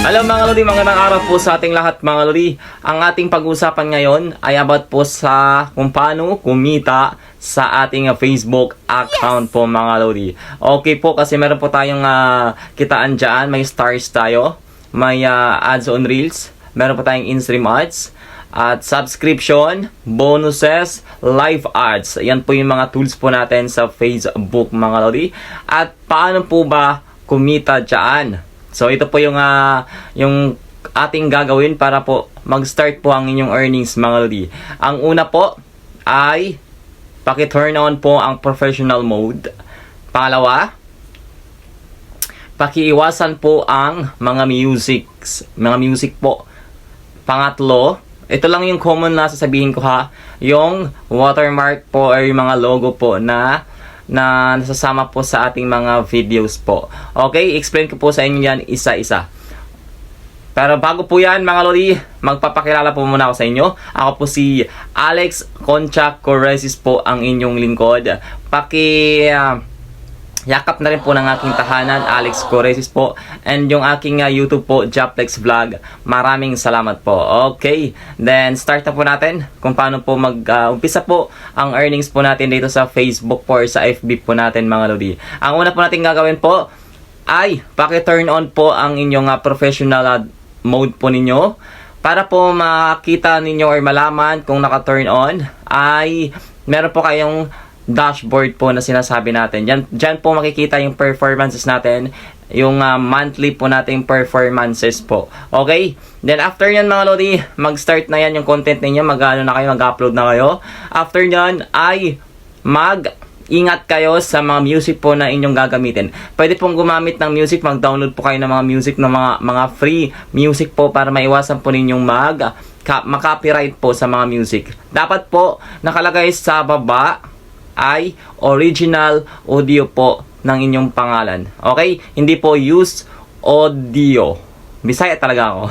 Hello mga lodi, magandang araw po sa ating lahat mga lodi. Ang ating pag-usapan ngayon ay about po sa kung paano kumita sa ating Facebook account po mga lodi. Okay po, kasi meron po tayong kitaan dyan, may stars tayo, may ads on reels, meron po tayong in-stream ads, at subscription, bonuses, live ads. Yan po yung mga tools po natin sa Facebook mga lodi. At paano po ba kumita dyan? So ito po yung ating gagawin para po mag-start po ang inyong earnings mga lodi. Ang una po ay paki-turn on po ang professional mode. Pangalawa, pakiiwasan po ang mga music po. Pangatlo, ito lang yung common na sasabihin ko ha, yung watermark po or yung mga logo po na nasasama po sa ating mga videos po. Okay, explain ko po sa inyo yan isa-isa. Pero bago po yan mga lodi, magpapakilala po muna ako sa inyo. Ako po si Alex Concha Coresis po ang inyong lingkod. Yakap na rin po ng aking tahanan, Alex Coresis po. And yung aking YouTube po, Japlex Vlog. Maraming salamat po. Okay, then start na po natin kung paano po mag-umpisa po ang earnings po natin dito sa Facebook po or sa FB po natin mga lodi. Ang una po natin gagawin po ay paki-turn on po ang inyong professional mode po ninyo. Para po makita ninyo or malaman kung naka-turn on ay meron po kayong dashboard po na sinasabi natin. Diyan po makikita yung performances natin, yung monthly po nating performances po. Okay? Then after yan mga lodi, mag-start na yan yung content ninyo, mag-upload na kayo. After yan ay mag-ingat kayo sa mga music po na inyong gagamitin. Pwede pong gumamit ng music, mag-download po kayo ng mga music, ng mga free music po para maiwasan po ninyong ma-copyright po sa mga music. Dapat po nakalagay sa baba ay original audio po ng inyong pangalan. Okay? Hindi po use audio. Bisaya talaga ako.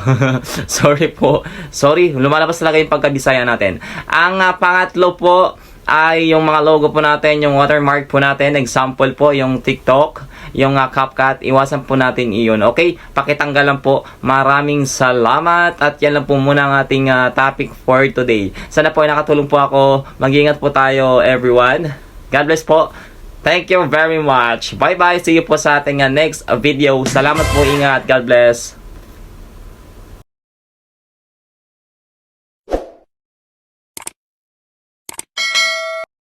Sorry po. Sorry, lumalabas talaga yung pagka-Bisaya natin. Ang pangatlo po ay yung mga logo po natin, yung watermark po natin. Example po, yung TikTok, yung CapCut. Iwasan po natin iyon. Okay? Pakitanggal lang po. Maraming salamat. At yan lang po muna ang ating topic for today. Sana po ay nakatulong po ako. Mag-ingat po tayo everyone. God bless po. Thank you very much. Bye bye. See you po sa ating next video. Salamat po. Ingat. God bless.